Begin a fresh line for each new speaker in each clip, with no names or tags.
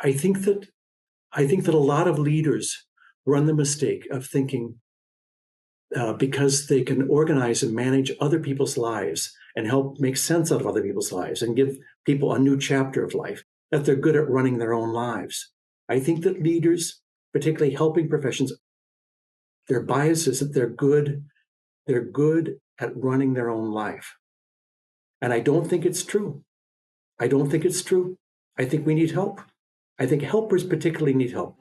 I think that a lot of leaders run the mistake of thinking because they can organize and manage other people's lives and help make sense out of other people's lives and give people a new chapter of life, that they're good at running their own lives. I think that leaders, particularly helping professions, their bias is that they're good at running their own life. And I don't think it's true. I don't think it's true. I think we need help. I think helpers particularly need help.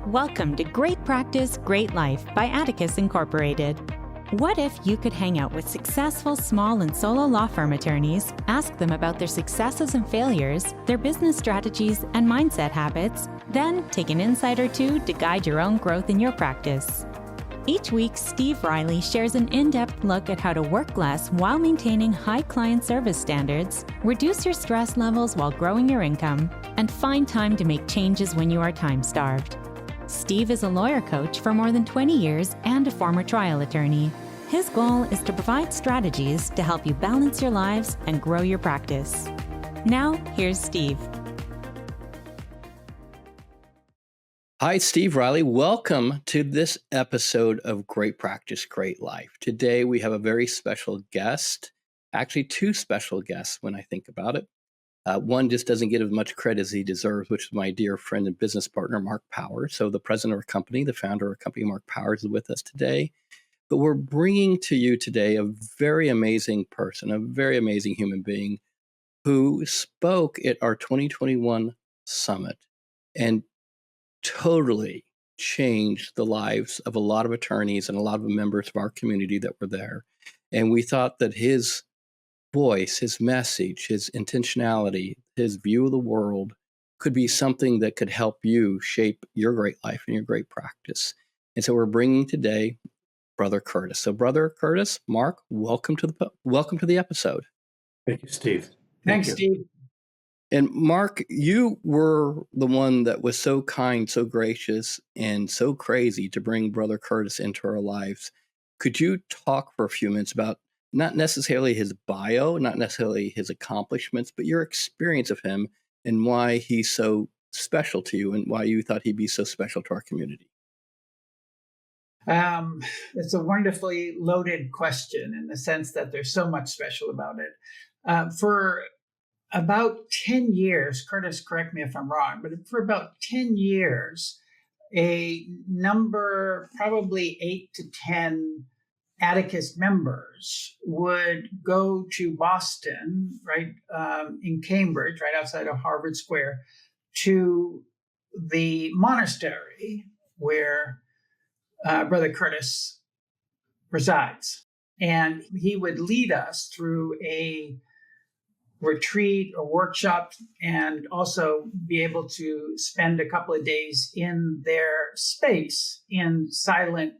Welcome to Great Practice, Great Life by Atticus Incorporated. What if you could hang out with successful small and solo law firm attorneys, ask them about their successes and failures, their business strategies and mindset habits, then take an insight or two to guide your own growth in your practice? Each week, Steve Riley shares an in-depth look at how to work less while maintaining high client service standards, reduce your stress levels while growing your income, and find time to make changes when you are time-starved. Steve is a lawyer coach for more than 20 years and a former trial attorney. His goal is to provide strategies to help you balance your lives and grow your practice. Now, here's Steve.
Hi, Steve Riley. Welcome to this episode of Great Practice, Great Life. Today, we have a very special guest, actually two special guests when I think about it. One just doesn't get as much credit as he deserves, which is my dear friend and business partner, Mark Powers. So the president of our company, the founder of our company, Mark Powers, is with us today. But we're bringing to you today a very amazing person, a very amazing human being who spoke at our 2021 summit and totally changed the lives of a lot of attorneys and a lot of members of our community that were there. And we thought that his voice, his message, his intentionality, his view of the world could be something that could help you shape your great life and your great practice. And so we're bringing today Brother Curtis. So Brother Curtis, Mark, welcome to the episode.
Thank you, Steve.
Thanks, Steve.
And Mark, you were the one that was so kind, so gracious, and so crazy to bring Brother Curtis into our lives. Could you talk for a few minutes about not necessarily his bio, not necessarily his accomplishments, but your experience of him and why he's so special to you and why you thought he'd be so special to our community?
It's a wonderfully loaded question in the sense that there's so much special about it. For about 10 years, Curtis, correct me if I'm wrong, but for about 10 years, a number, probably 8 to 10 Atticus members would go to Boston, right, in Cambridge, right outside of Harvard Square, to the monastery where Brother Curtis resides. And he would lead us through a retreat or workshop and also be able to spend a couple of days in their space in silent,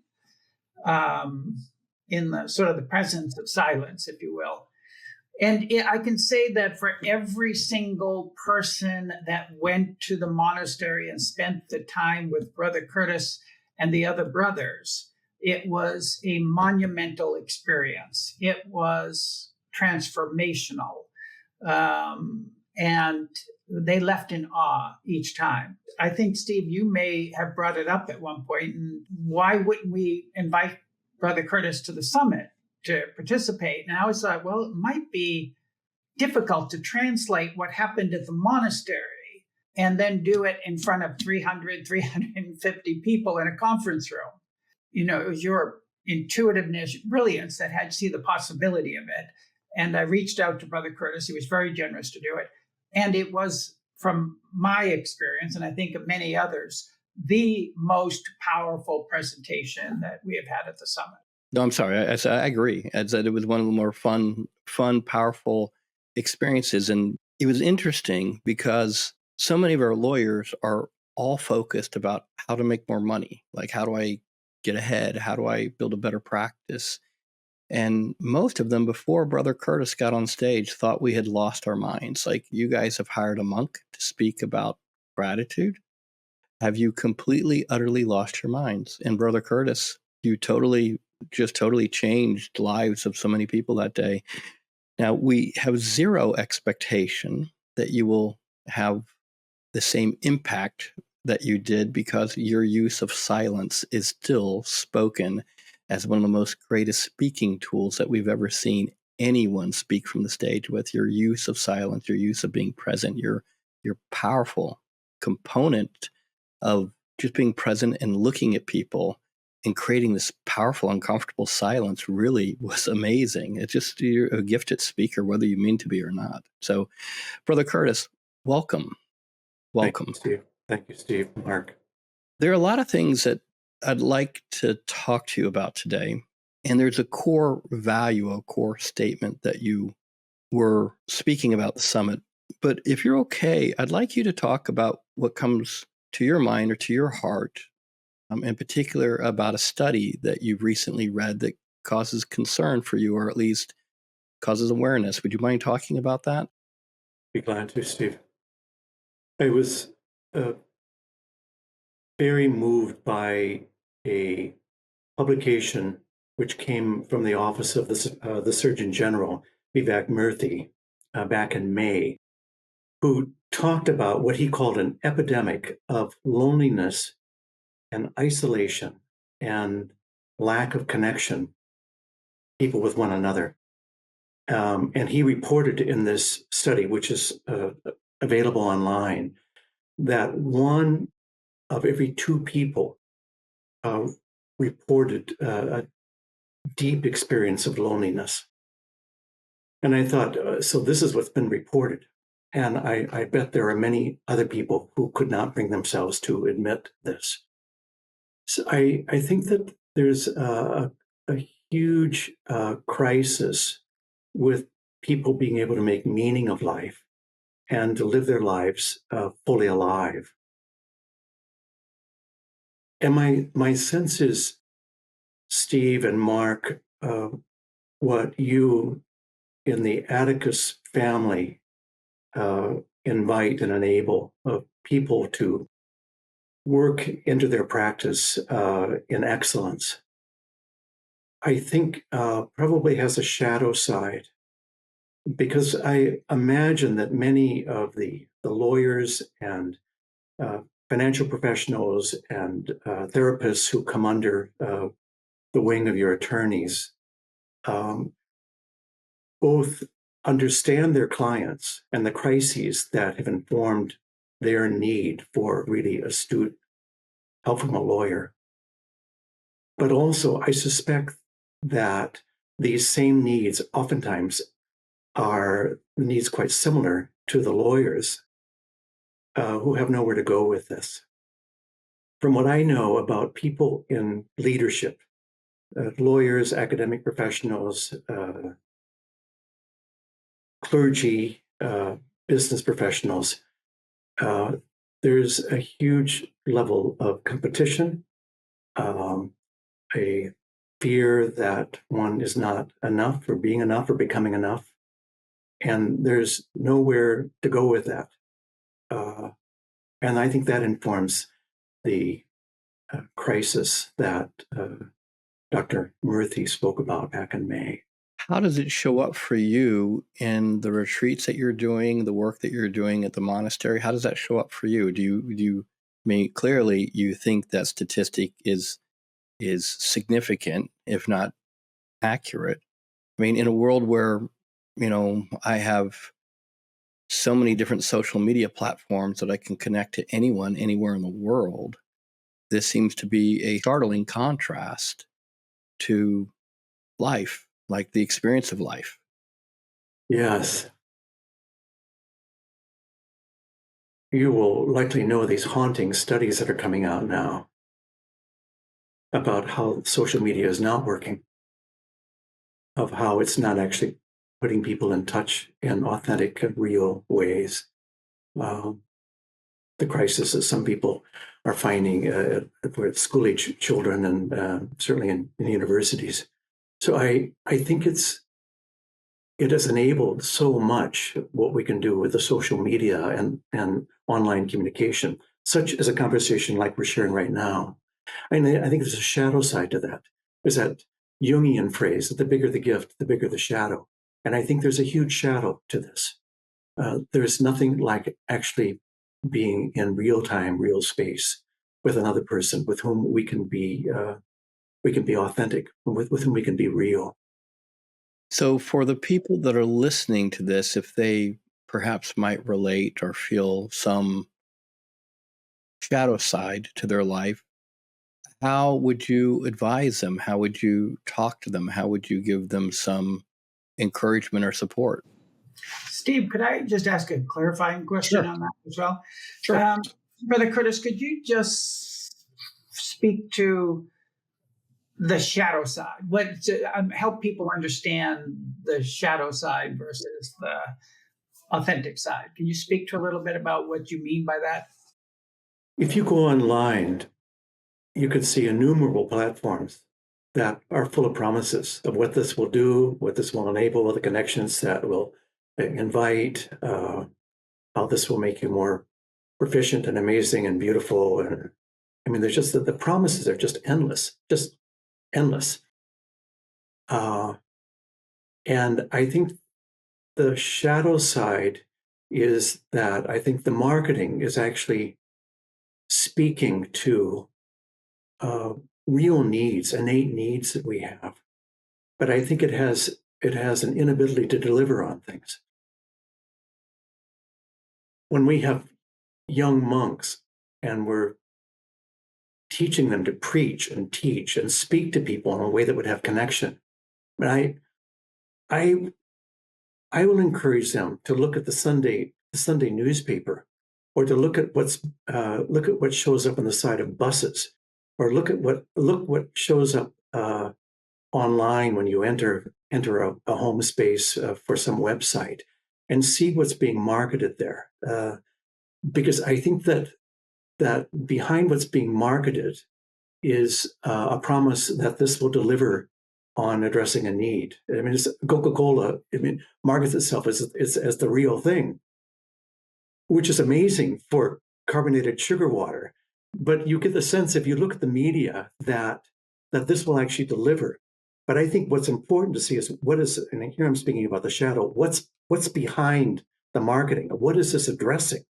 in the sort of the presence of silence, if you will. And I can say that for every single person that went to the monastery and spent the time with Brother Curtis and the other brothers, it was a monumental experience. It was transformational. And they left in awe each time. I think, Steve, you may have brought it up at one point. And why wouldn't we invite Brother Curtis to the summit to participate? And I always thought, well, it might be difficult to translate what happened at the monastery and then do it in front of 300, 350 people in a conference room. You know, it was your intuitiveness, brilliance that had to see the possibility of it. And I reached out to Brother Curtis. He was very generous to do it. And it was, from my experience, and I think of many others, the most powerful presentation that we have had at the summit.
No, I'm sorry. I agree. I said it was one of the more fun, powerful experiences. And it was interesting because so many of our lawyers are all focused about how to make more money. Like, how do I get ahead? How do I build a better practice? And most of them, before Brother Curtis got on stage, thought we had lost our minds. Like, you guys have hired a monk to speak about gratitude. Have you completely, utterly lost your minds? And Brother Curtis, you totally changed lives of so many people that day. Now, we have zero expectation that you will have the same impact that you did because your use of silence is still spoken as one of the most greatest speaking tools that we've ever seen anyone speak from the stage with. Your use of silence, your use of being present, your powerful component of just being present and looking at people and creating this powerful, uncomfortable silence really was amazing. It's just, you're a gifted speaker, whether you mean to be or not. So, Brother Curtis, welcome. Welcome.
Thank you, Steve. Mark.
There are a lot of things that I'd like to talk to you about today. And there's a core value, a core statement that you were speaking about the summit. But if you're okay, I'd like you to talk about what comes to your mind or to your heart, in particular about a study that you've recently read that causes concern for you, or at least causes awareness. Would you mind talking about that?
Be glad to, Steve. I was very moved by a publication which came from the office of the Surgeon General, Vivek Murthy, back in May, who talked about what he called an epidemic of loneliness and isolation and lack of connection, people with one another. And he reported in this study, which is available online, that one of every two people reported a deep experience of loneliness. And I thought, so this is what's been reported. And I bet there are many other people who could not bring themselves to admit this. So I think that there's a huge crisis with people being able to make meaning of life and to live their lives fully alive. And my sense is, Steve and Mark, what you in the Atticus family invite and enable people to work into their practice in excellence, I think probably has a shadow side, because I imagine that many of the lawyers and financial professionals and therapists who come under the wing of your attorneys both understand their clients and the crises that have informed their need for really astute help from a lawyer. But also, I suspect that these same needs oftentimes are needs quite similar to the lawyers who have nowhere to go with this. From what I know about people in leadership, lawyers, academic professionals, clergy, business professionals, there's a huge level of competition, a fear that one is not enough or being enough or becoming enough. And there's nowhere to go with that. And I think that informs the crisis that Dr. Murthy spoke about back in May.
How does it show up for you in the retreats that you're doing, the work that you're doing at the monastery? How does that show up for you? Do you I mean, clearly you think that statistic is significant, if not accurate. I mean, in a world where, I have so many different social media platforms that I can connect to anyone, anywhere in the world, this seems to be a startling contrast to life, like the experience of life.
Yes. You will likely know these haunting studies that are coming out now about how social media is not working, of how it's not actually putting people in touch in authentic and real ways. The crisis that some people are finding for school-age children and certainly in universities. So I think it has enabled so much what we can do with the social media and online communication, such as a conversation like we're sharing right now. And I think there's a shadow side to that. There's that Jungian phrase that the bigger the gift, the bigger the shadow. And I think there's a huge shadow to this. There's nothing like actually being in real time, real space with another person with whom we can be authentic, with whom we can be real.
So for the people that are listening to this, if they perhaps might relate or feel some shadow side to their life, how would you advise them? How would you talk to them? How would you give them some encouragement or support?
Steve, could I just ask a clarifying question
Sure.
on that as well?
Sure.
Brother Curtis, could you just speak to the shadow side? Help people understand the shadow side versus the authentic side. Can you speak to a little bit about what you mean by that?
If you go online, you could see innumerable platforms that are full of promises of what this will do, what this will enable, the connections that will invite, how this will make you more proficient and amazing and beautiful. And I mean, there's just the promises are just endless, just endless. And I think the shadow side is that I think the marketing is actually speaking to real needs, innate needs that we have. But I think it has an inability to deliver on things. When we have young monks and we're teaching them to preach and teach and speak to people in a way that would have connection, but I will encourage them to look at the Sunday newspaper, or to look at what shows up on the side of buses, or look what shows up online when you enter a home space for some website, and see what's being marketed there. Because I think that behind what's being marketed is a promise that this will deliver on addressing a need. I mean, it's Coca-Cola. I mean, markets itself as the real thing, which is amazing for carbonated sugar water. But you get the sense, if you look at the media, that this will actually deliver. But I think what's important to see is what is, and here I'm speaking about the shadow, what's behind the marketing? What is this addressing?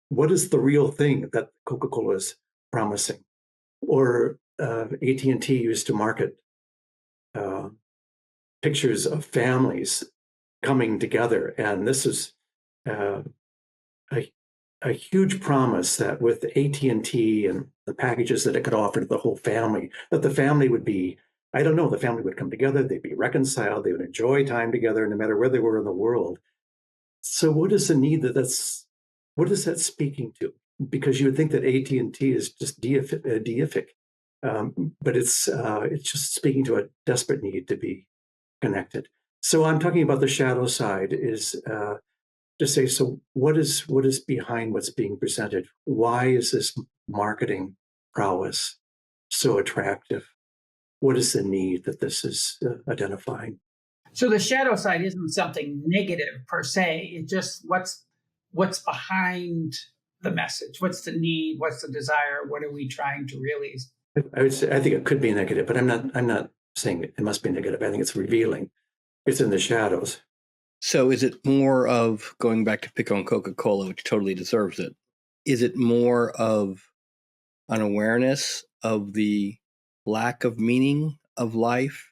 What is the real thing that Coca-Cola is promising? Or AT&T used to market pictures of families coming together. And this is a huge promise that with AT&T and the packages that it could offer to the whole family, that the family would be, I don't know, the family would come together, they'd be reconciled, they would enjoy time together no matter where they were in the world. So what is the need what is that speaking to? Because you would think that AT&T is just deific, but it's just speaking to a desperate need to be connected. So I'm talking about the shadow side is to say, so what is behind what's being presented? Why is this marketing prowess so attractive? What is the need that this is identifying?
So the shadow side isn't something negative per se. It's just what's behind the message. What's the need? What's the desire? What are we trying to really?
I would say I think it could be negative, but I'm not saying it must be negative. I think it's revealing. It's in the shadows.
So is it more of, going back to pick on Coca-Cola, which totally deserves it, is it more of an awareness of the lack of meaning of life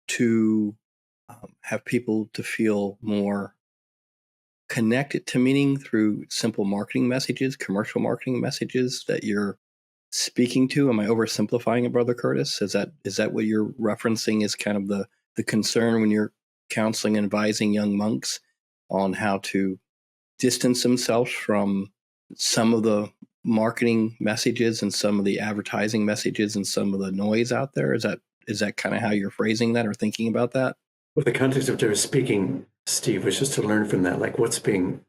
to have people to feel more connected to meaning through simple marketing messages, commercial marketing messages that you're speaking to? Am I oversimplifying it, Brother Curtis? Is that what you're referencing as kind of the concern when you're counseling and advising young monks on how to distance themselves from some of the marketing messages and some of the advertising messages and some of the noise out there? Is that kind of how you're phrasing that or thinking about that?
With the context of their speaking, Steve, was just to learn from that, like what's being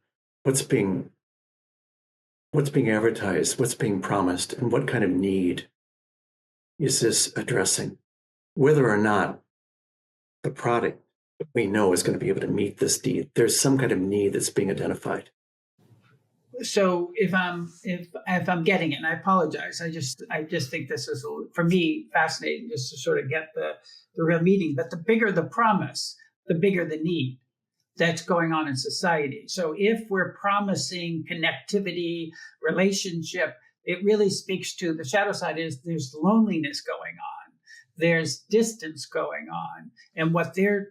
advertised, what's being promised, and what kind of need is this addressing? Whether or not the product we know is going to be able to meet this need, there's some kind of need that's being identified.
So if I'm getting it, and I apologize, I just think this is, for me, fascinating just to sort of get the real meaning. But the bigger the promise, the bigger the need. that's going on in society. So if we're promising connectivity, relationship, it really speaks to the shadow side is there's loneliness going on. There's distance going on. And what they're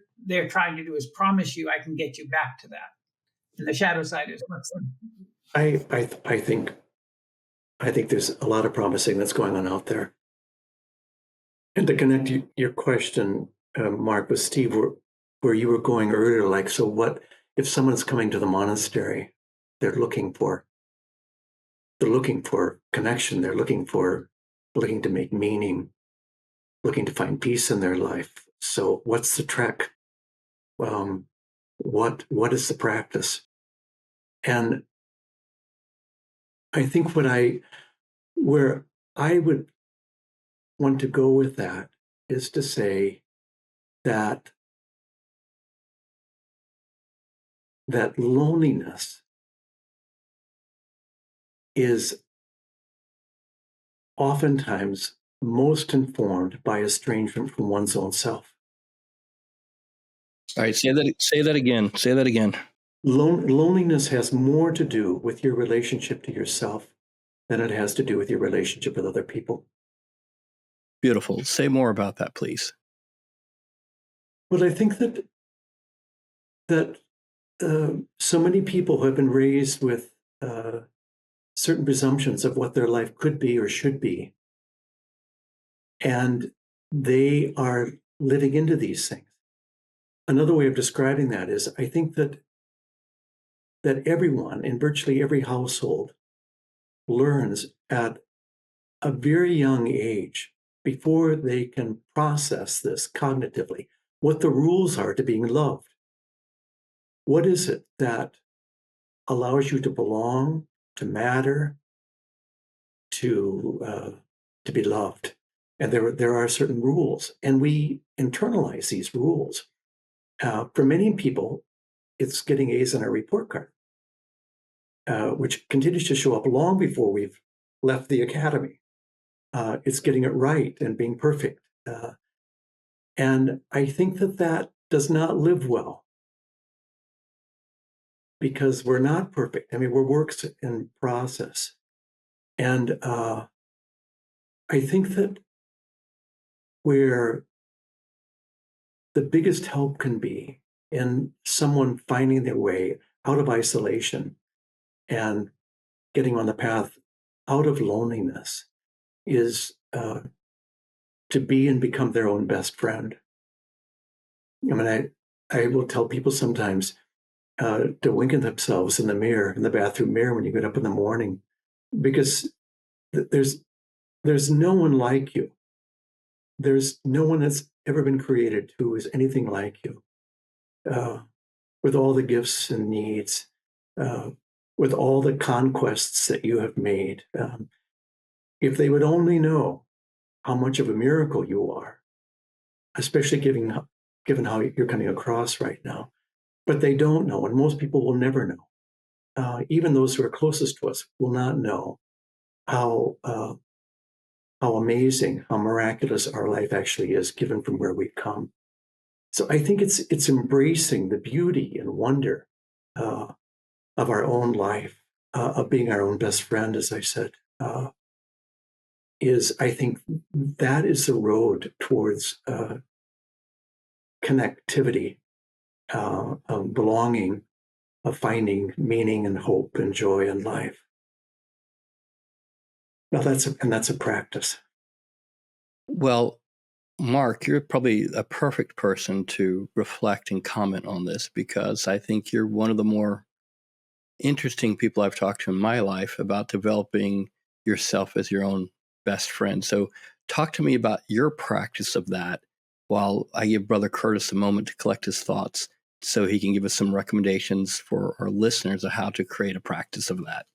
trying to do is promise you, I can get you back to that. And the shadow side is what's
I think there's a lot of promising that's going on out there. And to connect your question, Mark, with Steve, where you were going earlier, like, so what if someone's coming to the monastery? They're looking for connection. They're looking to make meaning, looking to find peace in their life. So what's the trek? What is the practice? And I think where I would want to go with that is to say that loneliness is oftentimes most informed by estrangement from one's own self.
All right, say that again. Say that again.
Loneliness has more to do with your relationship to yourself than it has to do with your relationship with other people.
Beautiful. Say more about that, please.
But I think that so many people have been raised with certain presumptions of what their life could be or should be. And they are living into these things. Another way of describing that is I think that everyone in virtually every household learns at a very young age, before they can process this cognitively, what the rules are to being loved. What is it that allows you to belong, to matter, to be loved? And there are certain rules, and we internalize these rules. For many people, it's getting A's on a report card, which continues to show up long before we've left the academy. It's getting it right and being perfect. And I think that does not live well, because we're not perfect. I mean, we're works in process. And I think that where the biggest help can be in someone finding their way out of isolation and getting on the path out of loneliness is to be and become their own best friend. I mean, I will tell people sometimes to wink at themselves in the bathroom mirror when you get up in the morning, because there's no one like you. There's no one that's ever been created who is anything like you, with all the gifts and needs, with all the conquests that you have made. If they would only know how much of a miracle you are, especially given how you're coming across right now. But they don't know, and most people will never know. Even those who are closest to us will not know how amazing, how miraculous our life actually is, given from where we've come. So I think it's embracing the beauty and wonder of our own life, of being our own best friend, as I said. I think that is the road towards connectivity, of belonging, of finding meaning and hope and joy in life. Now that's a practice.
Well, Mark, you're probably a perfect person to reflect and comment on this, because I think you're one of the more interesting people I've talked to in my life about developing yourself as your own best friend. So talk to me about your practice of that, while I give Brother Curtis a moment to collect his thoughts so he can give us some recommendations for our listeners of how to create a practice of that.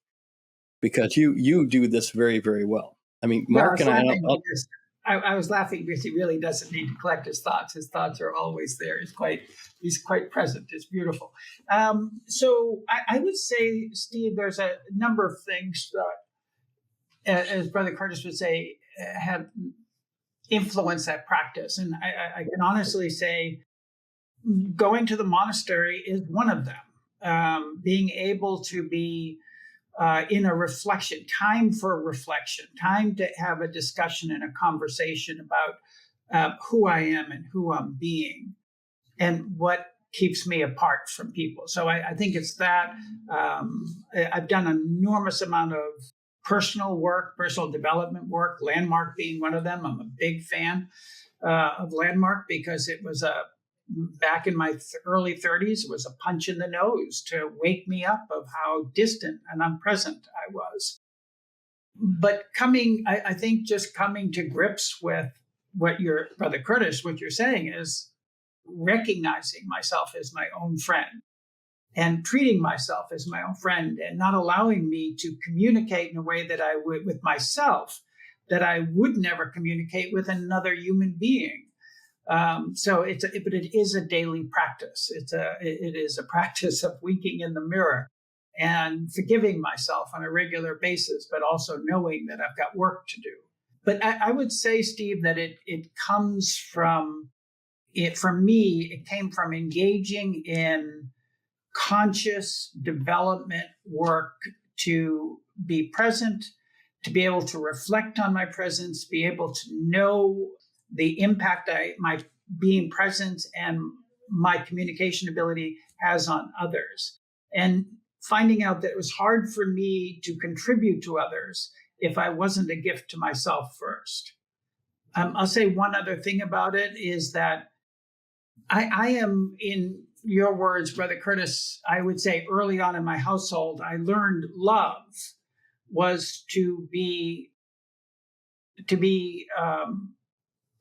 Because you do this very, very well. I mean, Mark and
I was laughing because he really doesn't need to collect his thoughts. His thoughts are always there. He's quite present. It's beautiful. So I would say, Steve, there's a number of things that, as Brother Curtis would say, have influenced that practice. And I can honestly say going to the monastery is one of them. Being able to be in a reflection, time for reflection, time to have a discussion and a conversation about who I am and who I'm being and what keeps me apart from people. So I think it's that. I've done an enormous amount of personal work, personal development work, Landmark being one of them. I'm a big fan of Landmark because it was back in my early 30s, it was a punch in the nose to wake me up of how distant and unpresent I was. But I think just coming to grips with what your brother Curtis, what you're saying is recognizing myself as my own friend and treating myself as my own friend and not allowing me to communicate in a way that I would with myself, that I would never communicate with another human being. But it is a daily practice. It is a practice of winking in the mirror and forgiving myself on a regular basis, but also knowing that I've got work to do. But I would say, Steve, that it comes from for me, it came from engaging in conscious development work to be present, to be able to reflect on my presence, be able to know the impact my being present and my communication ability has on others. And finding out that it was hard for me to contribute to others if I wasn't a gift to myself first. I'll say one other thing about it is that I am, in your words, Brother Curtis, I would say early on in my household, I learned love was to be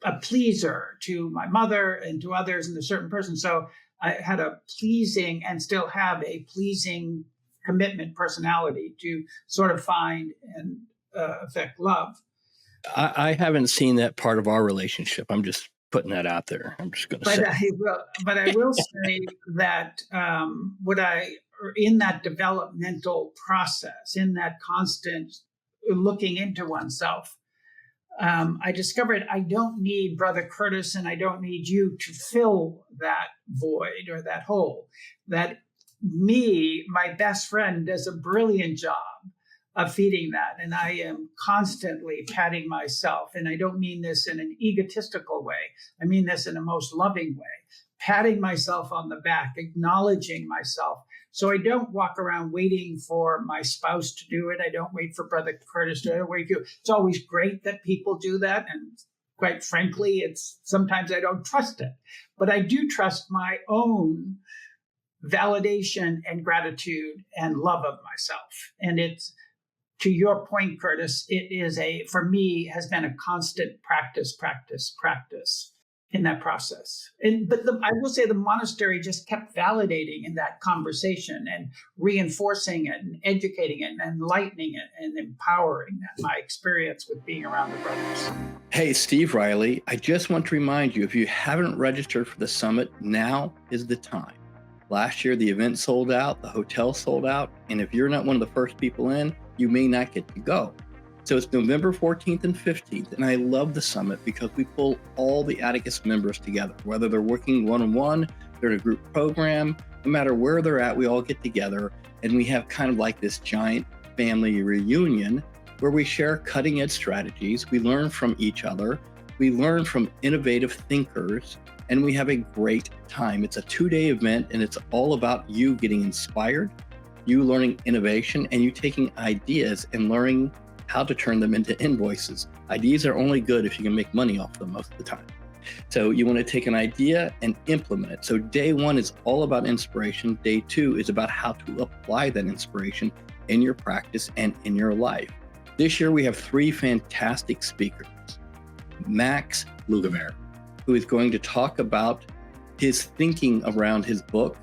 a pleaser to my mother and to others and to certain persons. So I had a pleasing and still have a pleasing commitment personality to sort of find and affect love.
I haven't seen that part of our relationship. I'm just putting that out there. I'm just going to say.
I will say that in that developmental process, in that constant looking into oneself, I discovered I don't need Brother Curtis and I don't need you to fill that void or that hole. That my best friend, does a brilliant job of feeding that. And I am constantly patting myself. And I don't mean this in an egotistical way. I mean this in a most loving way, patting myself on the back, acknowledging myself. So I don't walk around waiting for my spouse to do it. I don't wait for Brother Curtis to wait for you. It's always great that people do that. And quite frankly, sometimes I don't trust it. But I do trust my own validation and gratitude and love of myself. And it's, to your point, Curtis, it is for me, has been a constant practice in that process. But I will say the monastery just kept validating in that conversation and reinforcing it and educating it and enlightening it and empowering my experience with being around the brothers.
Hey, Steve Riley, I just want to remind you, if you haven't registered for the summit, now is the time. Last year, the event sold out, the hotel sold out, and if you're not one of the first people in, you may not get to go. So it's November 14th and 15th, and I love the summit because we pull all the Atticus members together, whether they're working one-on-one, they're in a group program, no matter where they're at, we all get together, and we have kind of like this giant family reunion where we share cutting-edge strategies, we learn from each other, we learn from innovative thinkers, and we have a great time. It's a 2-day event, and it's all about you getting inspired, you learning innovation, and you taking ideas and learning how to turn them into invoices. Ideas are only good if you can make money off them most of the time. So you want to take an idea and implement it. So day 1 is all about inspiration. Day 2 is about how to apply that inspiration in your practice and in your life. This year we have 3 fantastic speakers. Max Lugavere, who is going to talk about his thinking around his book,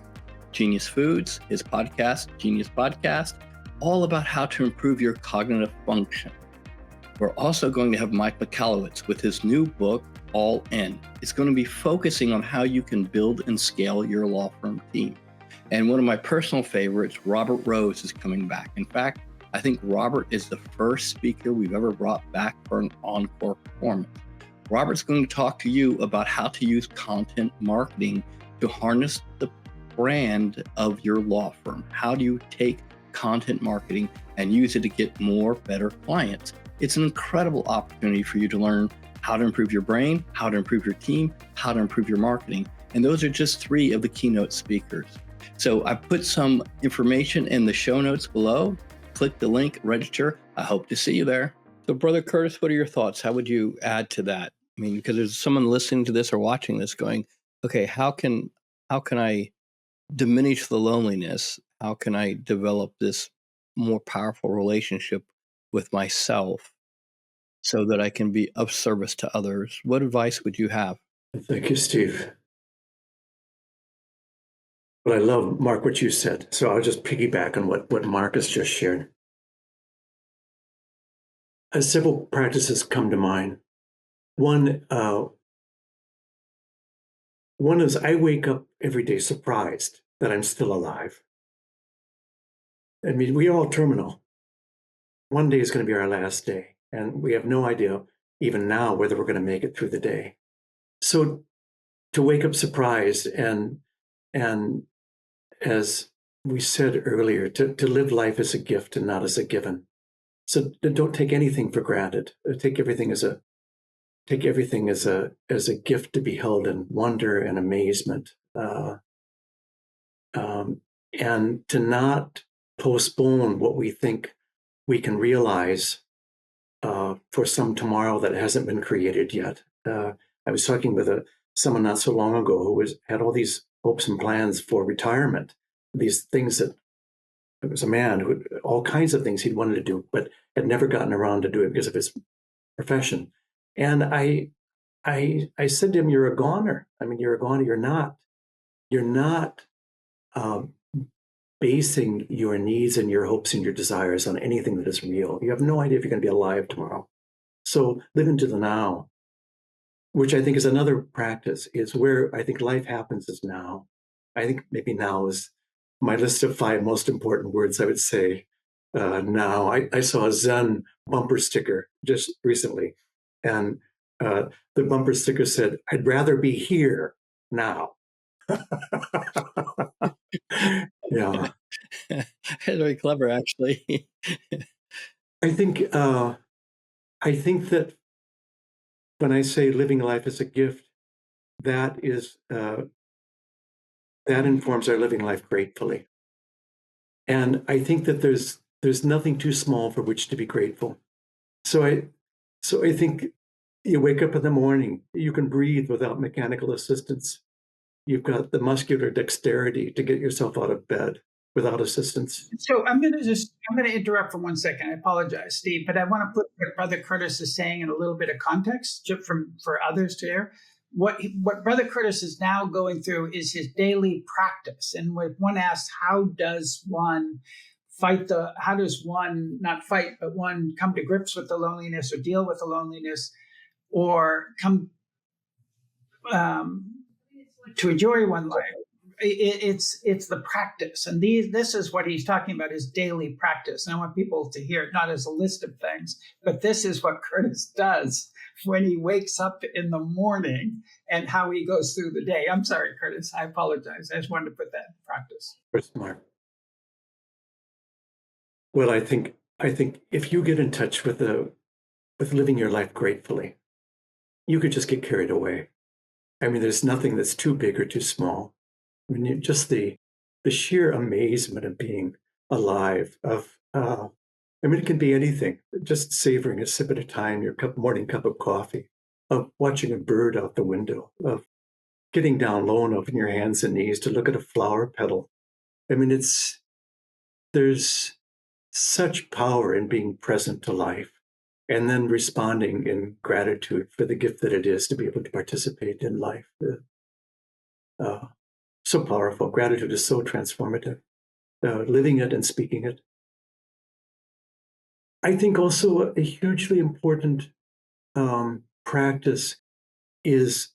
Genius Foods, his podcast, Genius Podcast, all about how to improve your cognitive function. We're also going to have Mike Michalowicz with his new book, All In. It's going to be focusing on how you can build and scale your law firm team. And one of my personal favorites, Robert Rose, is coming back. In fact, I think Robert is the first speaker we've ever brought back for an encore performance. Robert's going to talk to you about how to use content marketing to harness the brand of your law firm? How do you take content marketing and use it to get more, better clients? It's an incredible opportunity for you to learn how to improve your brain, how to improve your team, how to improve your marketing. And those are just 3 of the keynote speakers. So I put some information in the show notes below. Click the link, register. I hope to see you there. So Brother Curtis, what are your thoughts? How would you add to that? I mean, because there's someone listening to this or watching this going, okay, how can I diminish the loneliness? How can I develop this more powerful relationship with myself so that I can be of service to others? What advice would you have?
Thank you, Steve. But I love, Mark, what you said. So I'll just piggyback on what Mark has just shared. Several practices come to mind. One is I wake up every day surprised that I'm still alive. I mean, we are all terminal. One day is going to be our last day, and we have no idea even now whether we're going to make it through the day. So to wake up surprised and as we said earlier, to live life as a gift and not as a given. So don't take anything for granted. Take everything as a gift to be held in wonder and amazement, and to not postpone what we think we can realize for some tomorrow that hasn't been created yet. I was talking with someone not so long ago who had all these hopes and plans for retirement, these things that it was a man who had all kinds of things he'd wanted to do, but had never gotten around to do it because of his profession. And I said to him, "You're a goner. I mean, you're a goner. You're not basing your needs and your hopes and your desires on anything that is real. You have no idea if you're going to be alive tomorrow. So live into the now," which I think is another practice, is where I think life happens is now. I think maybe now is my list of 5 most important words. I would say now. I saw a Zen bumper sticker just recently, and the bumper sticker said, "I'd rather be here now." Yeah,
That's very clever, actually.
I think that when I say living life as a gift, that is that informs our living life gratefully. And I think that there's nothing too small for which to be grateful. So I think you wake up in the morning, you can breathe without mechanical assistance. You've got the muscular dexterity to get yourself out of bed without assistance.
So I'm going to interrupt for 1 second. I apologize, Steve, but I want to put what Brother Curtis is saying in a little bit of context for others to hear. What Brother Curtis is now going through is his daily practice. And when one asks, how does one not fight, but one come to grips with the loneliness or deal with the loneliness or come to enjoy one life? It's the practice, and this is what he's talking about, is daily practice. And I want people to hear it not as a list of things, but this is what Curtis does when he wakes up in the morning and how he goes through the day. I'm sorry, Curtis, I apologize. I just wanted to put that in practice.
Mark. Well, I think if you get in touch with living your life gratefully, you could just get carried away. I mean, there's nothing that's too big or too small. I mean, just the sheer amazement of being alive, it can be anything, just savoring a sip at a time, your morning cup of coffee, of watching a bird out the window, of getting down low enough on your hands and knees to look at a flower petal. I mean, there's such power in being present to life and then responding in gratitude for the gift that it is to be able to participate in life. So powerful. Gratitude is so transformative. Living it and speaking it. I think also a hugely important practice is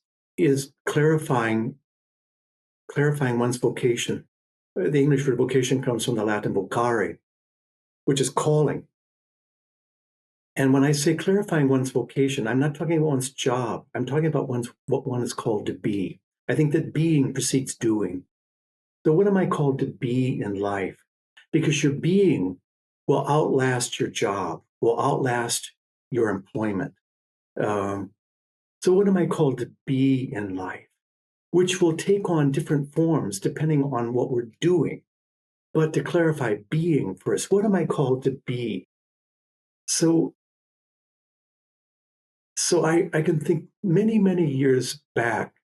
clarifying one's vocation. The English word vocation comes from the Latin vocare, which is calling. And when I say clarifying one's vocation, I'm not talking about one's job. I'm talking about what one is called to be. I think that being precedes doing. So what am I called to be in life? Because your being will outlast your job, will outlast your employment. So what am I called to be in life? Which will take on different forms depending on what we're doing. But to clarify being first, what am I called to be? So I can think many, many years back,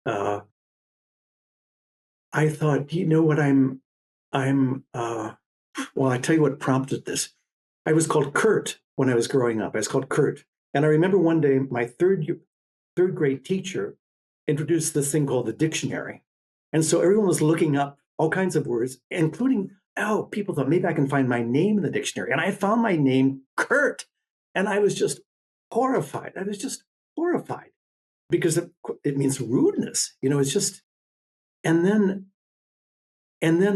I thought, you know what, well, I tell you what prompted this. I was called Kurt when I was growing up. I was called Kurt. And I remember one day my third grade teacher introduced this thing called the dictionary. And so everyone was looking up all kinds of words, including, people thought maybe I can find my name in the dictionary. And I found my name, Kurt. And I was just horrified. I was just horrified because it means rudeness. It's just, and then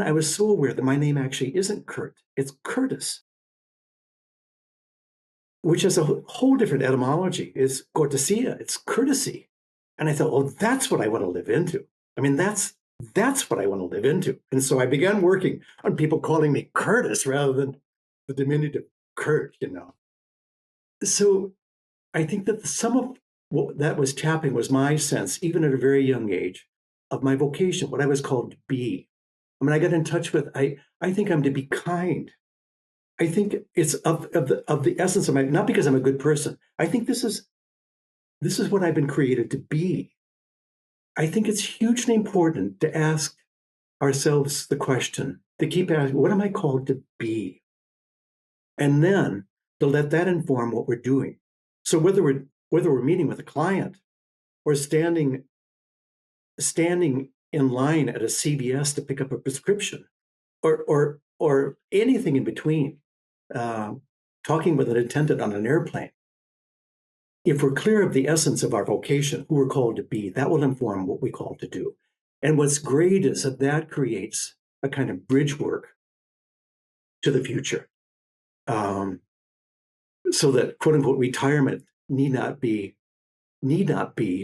I was so aware that my name actually isn't Kurt, it's Curtis, which has a whole different etymology. It's cortesia, it's courtesy. And I thought, oh, that's what I want to live into. I mean, that's what I want to live into. And so I began working on people calling me Curtis rather than the diminutive Kurt, So I think that some of what that was tapping was my sense, even at a very young age, of my vocation, what I was called to be. I mean, I got in touch with, I think I'm to be kind. I think it's of the essence of not because I'm a good person. I think this is what I've been created to be. I think it's hugely important to ask ourselves the question, to keep asking, what am I called to be? And then to let that inform what we're doing. So whether we're meeting with a client or standing in line at a CVS to pick up a prescription, or anything in between, talking with an attendant on an airplane. If we're clear of the essence of our vocation, who we're called to be, that will inform what we call to do. And what's great is that creates a kind of bridge work to the future, so that quote unquote retirement need not be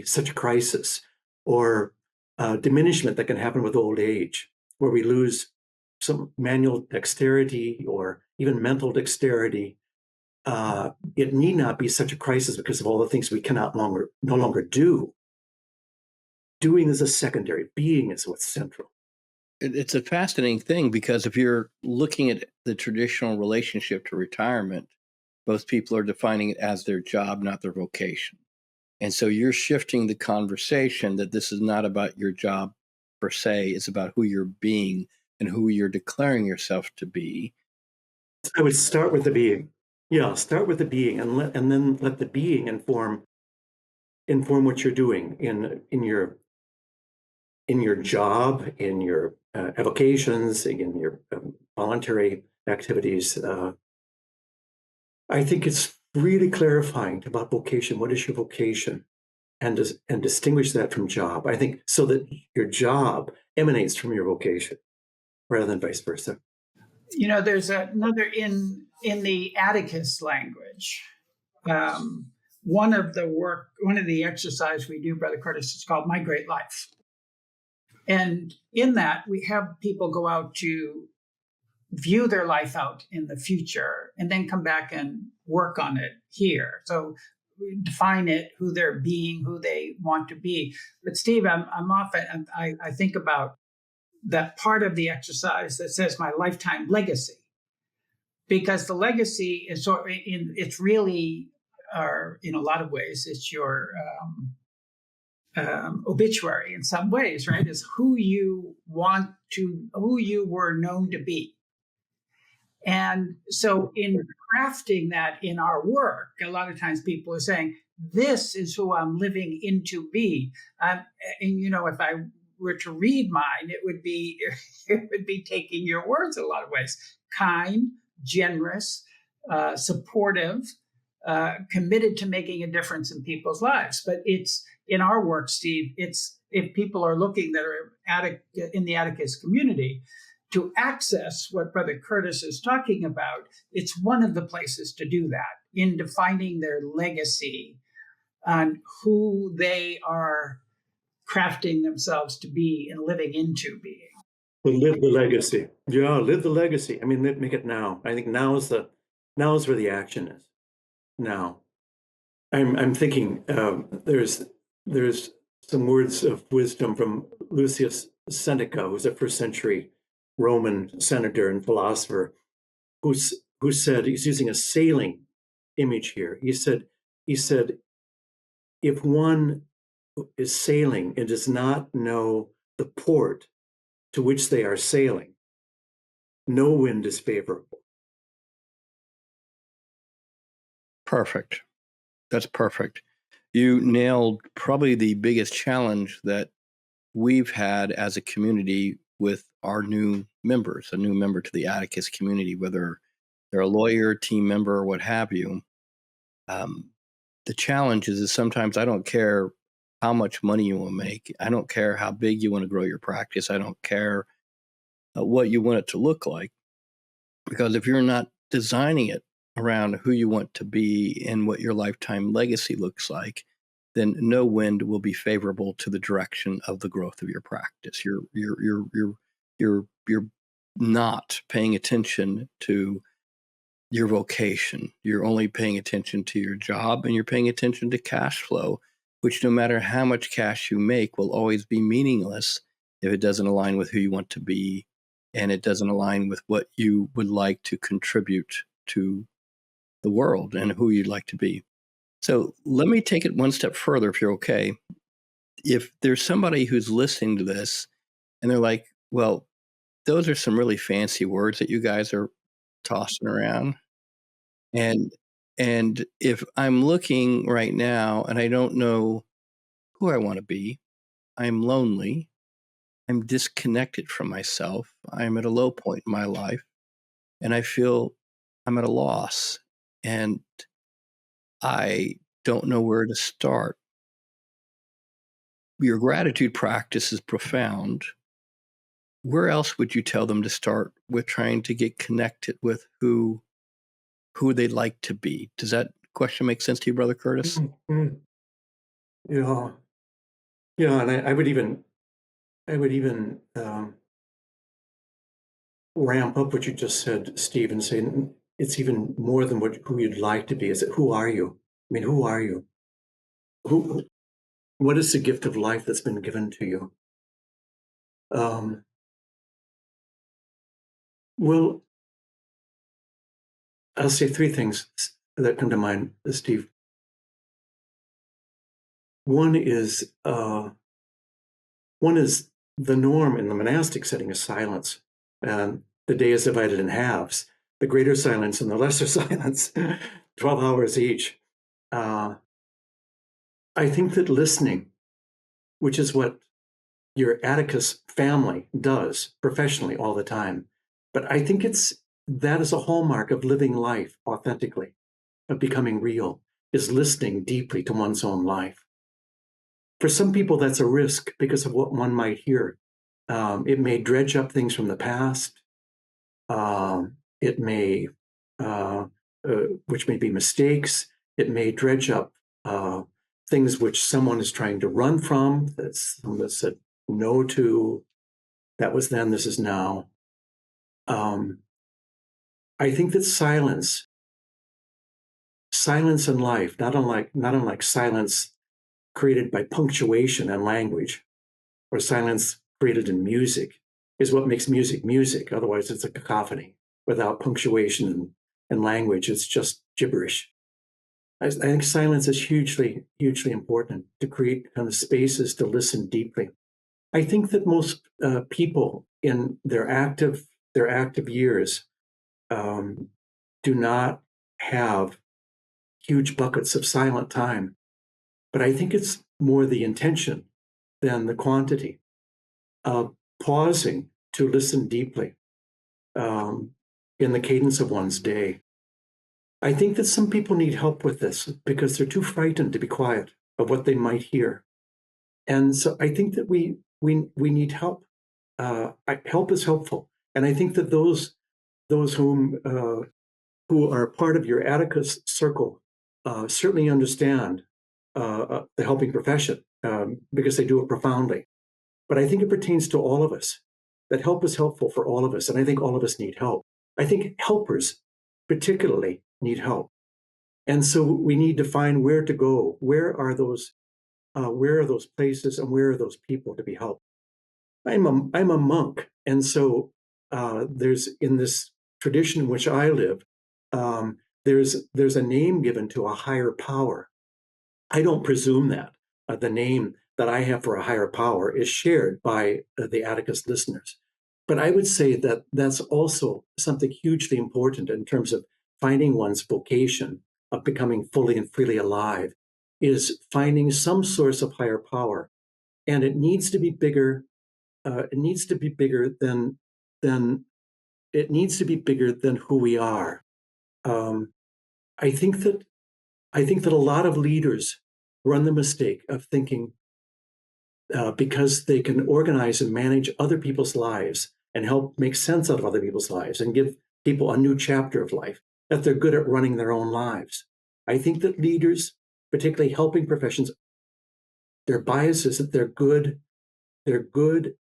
such a crisis, or diminishment that can happen with old age, where we lose some manual dexterity or even mental dexterity. It need not be such a crisis because of all the things we no longer do. Doing is a secondary, being is what's central.
It's a fascinating thing because if you're looking at the traditional relationship to retirement, most people are defining it as their job, not their vocation. And so you're shifting the conversation that this is not about your job per se, it's about who you're being and who you're declaring yourself to be.
I would start with the being. Yeah, start with the being, and then let the being inform what you're doing in your job, in your avocations, in your voluntary activities. I think it's really clarifying about vocation. What is your vocation? And distinguish that from job. I think so that your job emanates from your vocation rather than vice versa.
There's another in the Atticus language. One of the exercise we do, Brother Curtis, is called My Great Life. And in that, we have people go out to view their life out in the future and then come back and work on it here. So we define it, who they're being, who they want to be. But Steve, I think about that part of the exercise that says my lifetime legacy, because the legacy is it's really, in a lot of ways, it's your obituary in some ways, right? Is who you were known to be. And so in crafting that in our work, a lot of times people are saying, this is who I'm living into be. And if I were to read mine, it would be taking your words in a lot of ways. Kind, generous, supportive, committed to making a difference in people's lives. But it's in our work, Steve, it's if people are looking that are in the Atticus community, to access what Brother Curtis is talking about, it's one of the places to do that in defining their legacy on who they are crafting themselves to be and living into being.
But live the legacy. Yeah, live the legacy. I mean, make it now. I think now is where the action is. Now, I'm thinking there's some words of wisdom from Lucius Seneca, who's a first century Roman senator and philosopher, who said, he's using a sailing image here. He said, if one is sailing and does not know the port to which they are sailing, no wind is favorable.
Perfect. That's perfect. You nailed probably the biggest challenge that we've had as a community with our new members, a new member to the Atticus community, whether they're a lawyer, team member, or what have you. The challenge is sometimes I don't care how much money you want to make. I don't care how big you want to grow your practice. I don't care what you want it to look like. Because if you're not designing it around who you want to be and what your lifetime legacy looks like, then no wind will be favorable to the direction of the growth of your practice. You're not paying attention to your vocation. You're only paying attention to your job, and you're paying attention to cash flow, which no matter how much cash you make will always be meaningless if it doesn't align with who you want to be and it doesn't align with what you would like to contribute to the world and who you'd like to be. So let me take it one step further, if you're okay. If there's somebody who's listening to this and they're like, well, those are some really fancy words that you guys are tossing around. And if I'm looking right now and I don't know who I want to be, I'm lonely, I'm disconnected from myself, I'm at a low point in my life, and I feel I'm at a loss, and I don't know where to start. Your gratitude practice is profound. Where else would you tell them to start with trying to get connected with who they'd like to be? Does that question make sense to you, Brother Curtis?
Mm-hmm. Yeah, and I would even ramp up what you just said, Steve, and say it's even more than who you'd like to be. Is it who are you? I mean, who are you? What is the gift of life that's been given to you? Well, I'll say three things that come to mind, Steve. One is the norm in the monastic setting is silence, and the day is divided in halves: the greater silence and the lesser silence, 12 hours each. I think that listening, which is what your Atticus family does professionally all the time, but I think that is a hallmark of living life authentically, of becoming real, is listening deeply to one's own life. For some people, that's a risk because of what one might hear. It may dredge up things from the past. It may, which may be mistakes. It may dredge up things which someone is trying to run from, that someone said no to. That was then, this is now. I think that silence in life, not unlike silence created by punctuation and language, or silence created in music, is what makes music music. Otherwise, it's a cacophony. Without punctuation and language, it's just gibberish. I think silence is hugely, hugely important to create kind of spaces to listen deeply. I think that most people in their active years do not have huge buckets of silent time, but I think it's more the intention than the quantity. Pausing to listen deeply in the cadence of one's day. I think that some people need help with this because they're too frightened to be quiet of what they might hear. And so I think that we need help. Help is helpful. And I think that those who are part of your Atticus circle certainly understand the helping profession. because they do it profoundly. But I think it pertains to all of us. That help is helpful for all of us. And I think all of us need help. I think helpers particularly need help. And so we need to find where to go. Where are those places and where are those people to be helped? I'm a monk. And so there's in this tradition in which I live, there's a name given to a higher power. I don't presume that the name that I have for a higher power is shared by the Atticus listeners. But I would say that that's also something hugely important in terms of finding one's vocation, of becoming fully and freely alive, is finding some source of higher power. And it needs to be bigger. It needs to be bigger than it needs to be bigger than who we are. Um, I think that a lot of leaders run the mistake of thinking because they can organize and manage other people's lives and help make sense out of other people's lives and give people a new chapter of life, that they're good at running their own lives. I think that leaders, particularly helping professions, their bias is that they're good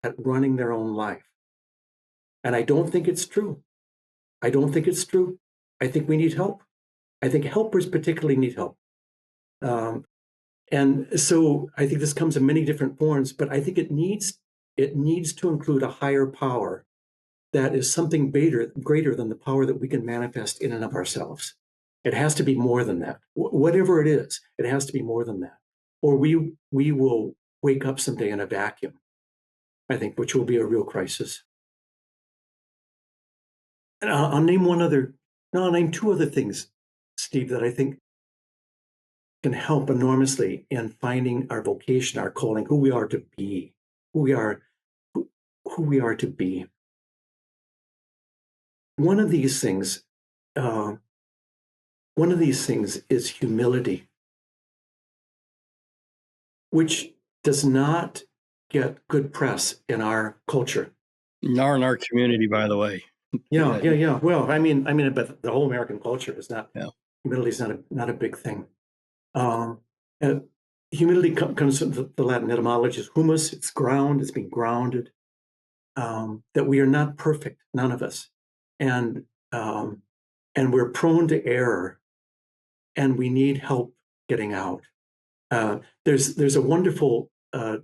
at running their own life. And I don't think it's true. I don't think it's true. I think we need help. I think helpers particularly need help. And so I think this comes in many different forms, but I think it needs to include a higher power that is something greater than the power that we can manifest in and of ourselves. It has to be more than that. Whatever it is, it has to be more than that. Or we will wake up someday in a vacuum, I think, which will be a real crisis. And I'll name two other things, Steve, that I think can help enormously in finding our vocation, our calling, who we are to be, who we are to be. One of these things is humility, which does not get good press in our culture.
Nor in our community, by the way.
Yeah. Well, I mean, but the whole American culture is not.
Yeah.
Humility is not a big thing. Humility comes from the Latin etymology, humus. It's ground. It's being grounded. That we are not perfect, none of us, and we're prone to error, and we need help getting out. There's a wonderful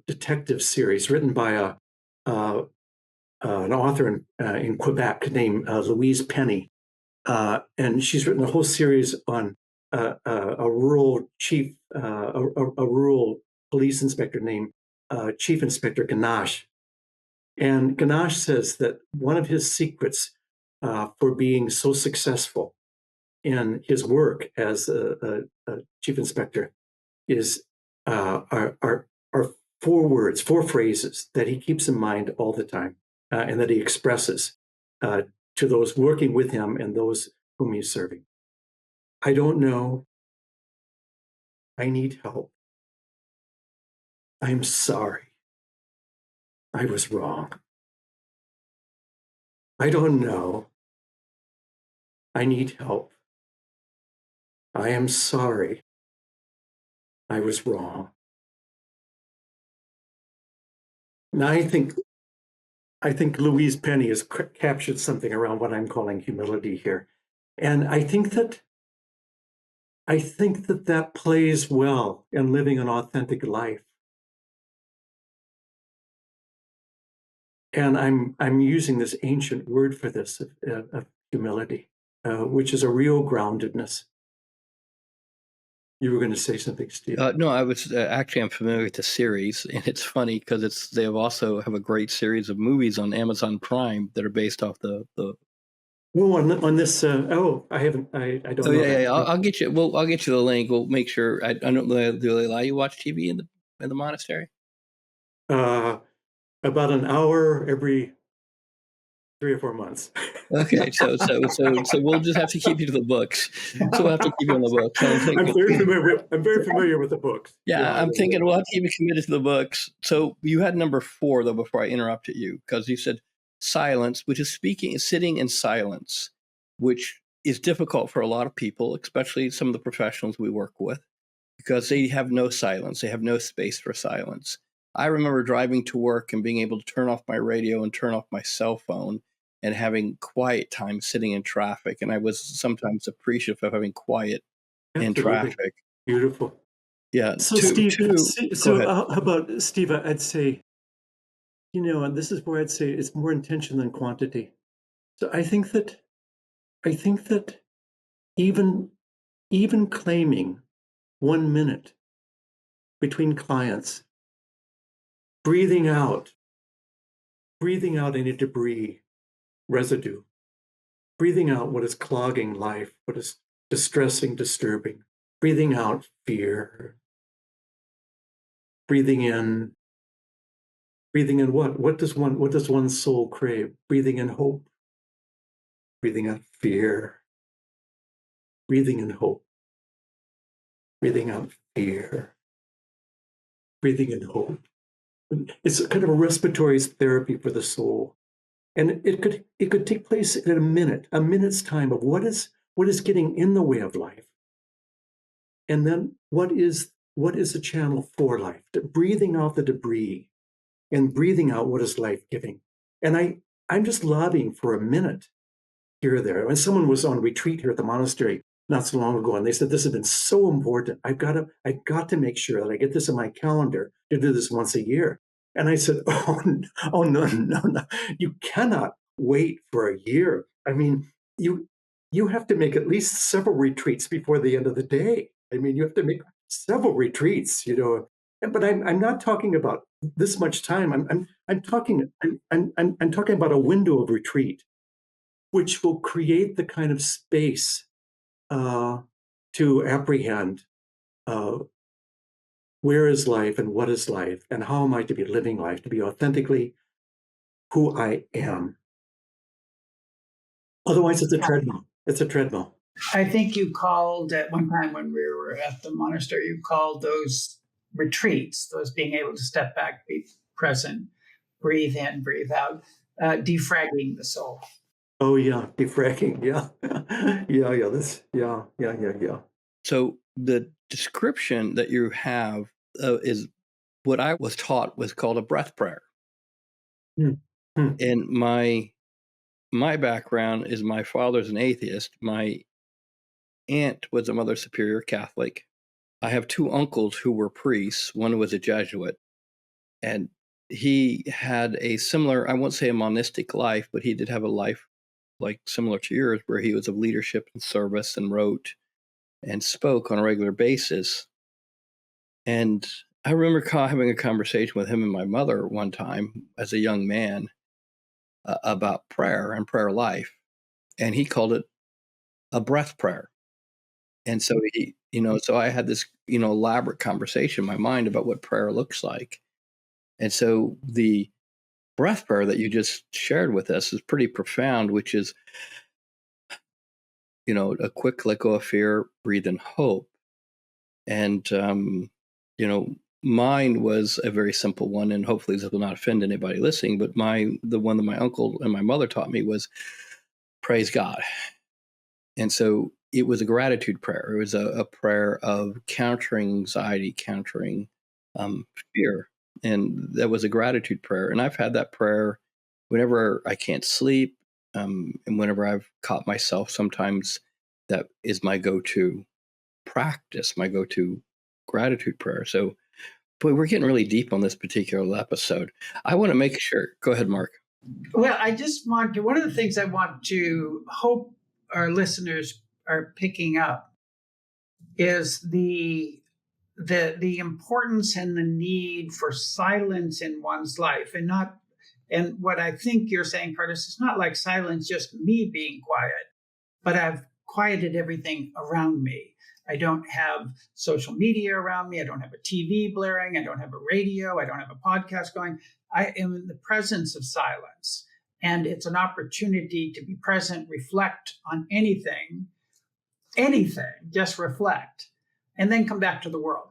detective series written by an author in Quebec named Louise Penny, and she's written a whole series on a rural chief, a rural police inspector named Chief Inspector Ganache. And Ganache says that one of his secrets for being so successful in his work as a chief inspector is are four phrases that he keeps in mind all the time and that he expresses to those working with him and those whom he's serving. I don't know. I need help. I'm sorry. I was wrong. I don't know. I need help. I am sorry. I was wrong. Now I think Louise Penny has captured something around what I'm calling humility here. And I think that that plays well in living an authentic life. And I'm using this ancient word for this of humility, which is a real groundedness. You were going to say something, Steve?
No, I was actually, I'm familiar with the series, and it's funny because they also have a great series of movies on Amazon Prime that are based off the.
Oh, on this. I haven't. I don't.
Oh
know
yeah.
that.
I'll get you. Well, I'll get you the link. We'll make sure. I don't know. Do they allow you to watch TV in the monastery?
About an hour every 3 or 4 months.
Okay, so we'll just have to keep you to the books. So we'll have to keep you on the books.
I'm very familiar with the books.
Yeah, I'm thinking we'll have to keep you committed to the books. So you had number 4 though before I interrupted you, because you said silence, which is sitting in silence, which is difficult for a lot of people, especially some of the professionals we work with. because they have no silence. They have no space for silence. I remember driving to work and being able to turn off my radio and turn off my cell phone and having quiet time sitting in traffic. And I was sometimes appreciative of having quiet in
Absolutely.
traffic.
Beautiful.
Yeah.
So, Steve,
Go ahead.
how about Steve? I'd say, and this is where I'd say it's more intention than quantity. So I think that even claiming 1 minute between clients, breathing out any debris, residue, breathing out what is clogging life, what is distressing, disturbing, breathing out fear, breathing in what does one's soul crave? Breathing in hope, breathing out fear, breathing in hope, breathing out fear, breathing in hope. It's kind of a respiratory therapy for the soul. And it could take place in a minute's time of what is getting in the way of life. And then what is the channel for life? Breathing out the debris and breathing out what is life-giving. And I'm just lobbying for a minute here or there. When someone was on retreat here at the monastery not so long ago, and they said, this has been so important. I've got to make sure that I get this in my calendar to do this once a year. And I said, oh no. You cannot wait for a year. I mean, you have to make at least several retreats before the end of the day. I mean, you have to make several retreats, But I'm not talking about this much time. I'm talking about a window of retreat, which will create the kind of space to apprehend where is life and what is life and how am I to be living life, to be authentically who I am. Otherwise, it's a treadmill. It's a treadmill.
I think you called at one time when we were at the monastery, you called those retreats, those being able to step back, be present, breathe in, breathe out, defragging the soul.
Oh yeah, defragging. Yeah, yeah.
So the description that you have is what I was taught was called a breath prayer. And my background is my father's an atheist. My aunt was a Mother Superior Catholic. I have two uncles who were priests. One was a Jesuit, and he had a similar, I won't say a monastic life, but he did have a life like similar to yours, where he was of leadership and service and wrote and spoke on a regular basis. And I remember having a conversation with him and my mother one time as a young man about prayer and prayer life. And he called it a breath prayer. And so so I had this, elaborate conversation in my mind about what prayer looks like. And so the breath prayer that you just shared with us is pretty profound, which is, a quick let go of fear, breathe in hope. And, mine was a very simple one, and hopefully this will not offend anybody listening, but the one that my uncle and my mother taught me was praise God. And so it was a gratitude prayer. It was a prayer of countering anxiety, countering fear. And that was a gratitude prayer. And I've had that prayer whenever I can't sleep, and whenever I've caught myself, sometimes that is my go-to practice, my go-to gratitude prayer. So, boy, we're getting really deep on this particular episode. I want to make sure. Go ahead, Mark.
Well, I just want to, one of the things I want to hope our listeners are picking up is the importance and the need for silence in one's life, and what I think you're saying, Curtis, is not like silence, just me being quiet, but I've quieted everything around me. I don't have social media around me. I don't have a TV blaring. I don't have a radio. I don't have a podcast going. I am in the presence of silence. And it's an opportunity to be present, reflect on anything, just reflect, and then come back to the world.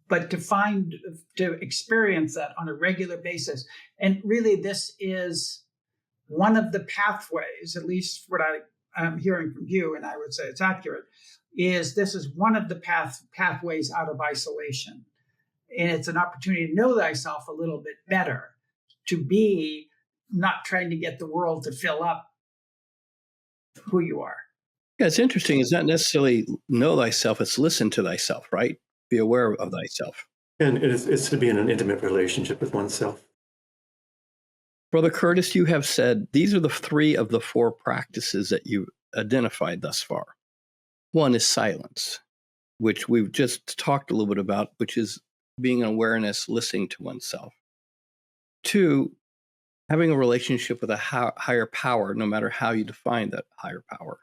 But to experience that on a regular basis. And really, this is one of the pathways, at least what I I'm hearing from you, and I would say it's accurate, is this is one of the pathways out of isolation. And it's an opportunity to know thyself a little bit better, to be not trying to get the world to fill up who you are.
Yeah, it's interesting. It's not necessarily know thyself, it's listen to thyself, right? Be aware of thyself.
And it's to be in an intimate relationship with oneself.
Brother Curtis, you have said these are the 3 of the 4 practices that you've identified thus far. One is silence, which we've just talked a little bit about, which is being an awareness, listening to oneself. 2, having a relationship with a higher power, no matter how you define that higher power.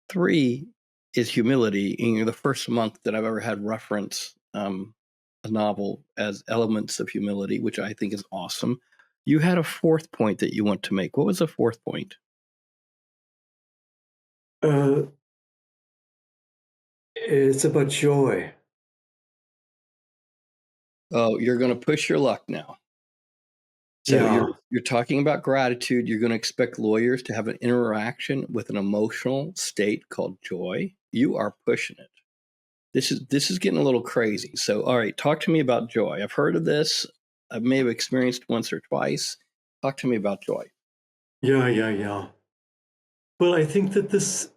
3 is humility. And you're the first monk that I've ever had reference a novel as elements of humility, which I think is awesome. You had a 4th point that you want to make. What was the 4th point?
It's about joy.
Oh, you're going to push your luck now. So you're talking about gratitude. You're going to expect lawyers to have an interaction with an emotional state called joy. You are pushing it. This is getting a little crazy. So, all right, talk to me about joy. I've heard of this. I may have experienced once or twice. Talk to me about joy.
Yeah. Well, I think that this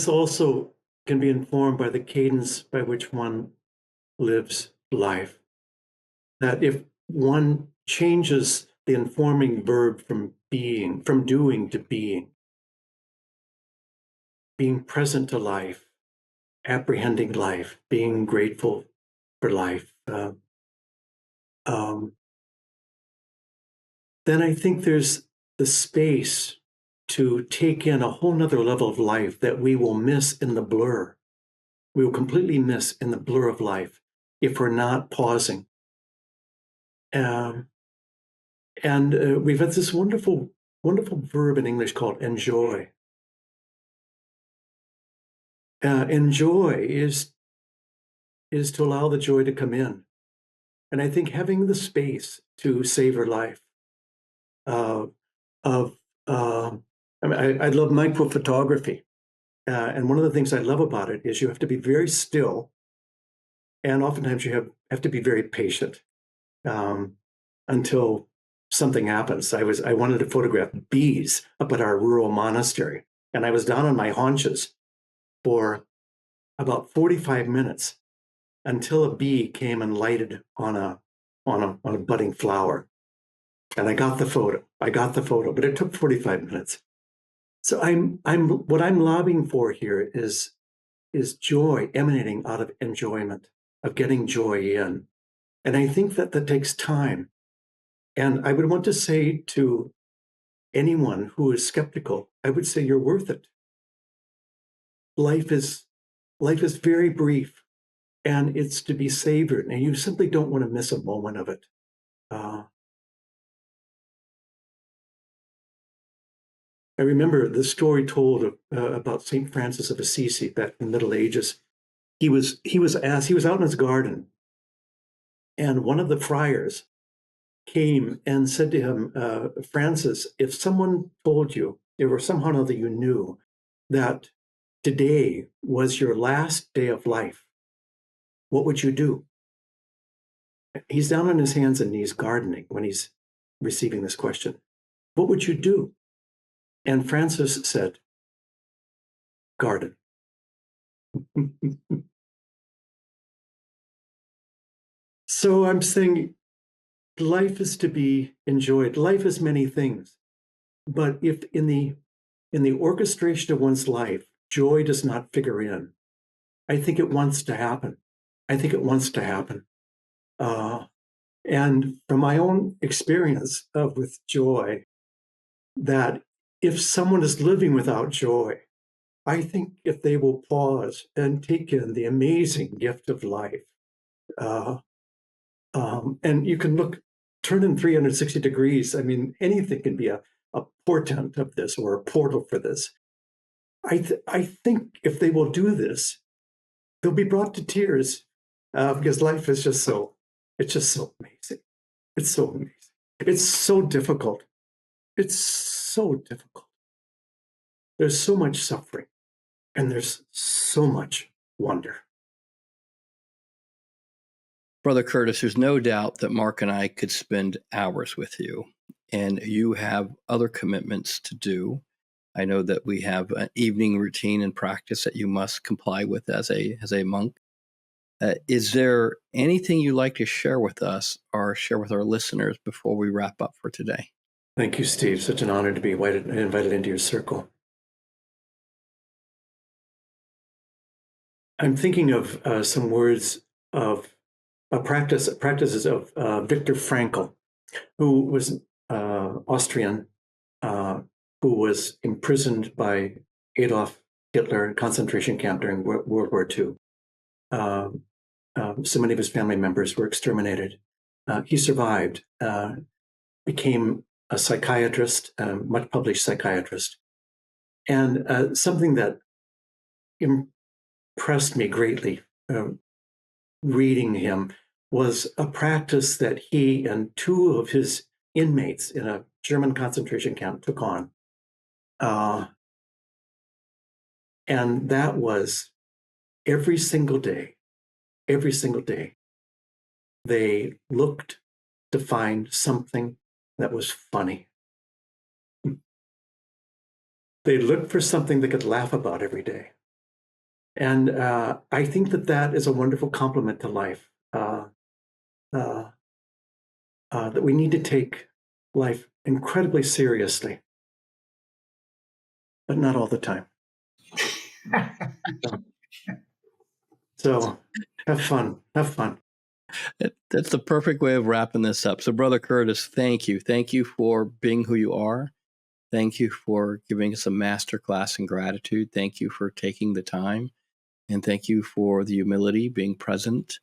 also can be informed by the cadence by which one lives life. That if one changes the informing verb from doing to being present to life, apprehending life, being grateful for life, then I think there's the space to take in a whole nother level of life that we will miss in the blur. We will completely miss in the blur of life if we're not pausing. And we've had this wonderful verb in English called enjoy. Enjoy is to allow the joy to come in. And I think having the space to savor life, I love micro photography. And one of the things I love about it is you have to be very still. And oftentimes you have to be very patient until something happens. I wanted to photograph bees up at our rural monastery. And I was down on my haunches for about 45 minutes until a bee came and lighted on a budding flower. And I got the photo, but it took 45 minutes. So what I'm lobbying for here is joy emanating out of enjoyment, of getting joy in. And I think that takes time. And I would want to say to anyone who is skeptical, I would say you're worth it. Life is very brief, and it's to be savored, and you simply don't want to miss a moment of it. I remember the story told about St. Francis of Assisi back in the Middle Ages. He was out in his garden, and one of the friars came and said to him, Francis, if someone told you, or somehow or other you knew, that today was your last day of life, what would you do? He's down on his hands and knees gardening when he's receiving this question. What would you do? And Francis said, garden. So I'm saying life is to be enjoyed. Life is many things. But if in the orchestration of one's life, joy does not figure in, I think it wants to happen. And from my own experience with joy, that if someone is living without joy, I think if they will pause and take in the amazing gift of life, and you can turn in 360 degrees. I mean, anything can be a portent of this or a portal for this. I think if they will do this, they'll be brought to tears because life is just so amazing. It's so amazing. It's so difficult. There's so much suffering, and there's so much wonder.
Brother Curtis, there's no doubt that Mark and I could spend hours with you, and you have other commitments to do. I know that we have an evening routine and practice that you must comply with as a monk. Is there anything you'd like to share with us or share with our listeners before we wrap up for today?
Thank you, Steve. Such an honor to be invited into your circle. I'm thinking of some words of practices of Viktor Frankl, who was Austrian, who was imprisoned by Adolf Hitler in concentration camp during World War II. So many of his family members were exterminated. He survived, became a psychiatrist, much published psychiatrist. And something that impressed me greatly reading him was a practice that he and two of his inmates in a German concentration camp took on. And that was every single day, they looked to find something that was funny. They looked for something they could laugh about every day. And I think that is a wonderful compliment to life, that we need to take life incredibly seriously, but not all the time. So have fun.
That's the perfect way of wrapping this up. So, Brother Curtis, thank you. Thank you for being who you are. Thank you for giving us a masterclass in gratitude. Thank you for taking the time. And thank you for the humility, being present,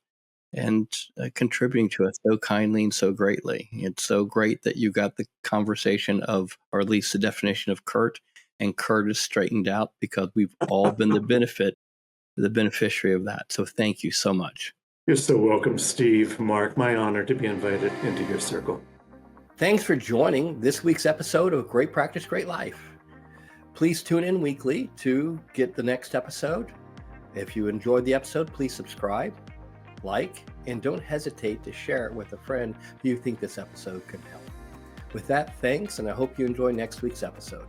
and contributing to us so kindly and so greatly. It's so great that you got the conversation of, or at least the definition of Kurt and Curtis straightened out, because we've all been the beneficiary of that. So thank you so much.
You're so welcome, Steve, Mark. My honor to be invited into your circle.
Thanks for joining this week's episode of Great Practice, Great Life. Please tune in weekly to get the next episode. If you enjoyed the episode, please subscribe, like, and don't hesitate to share it with a friend who you think this episode can help. With that, thanks, and I hope you enjoy next week's episode.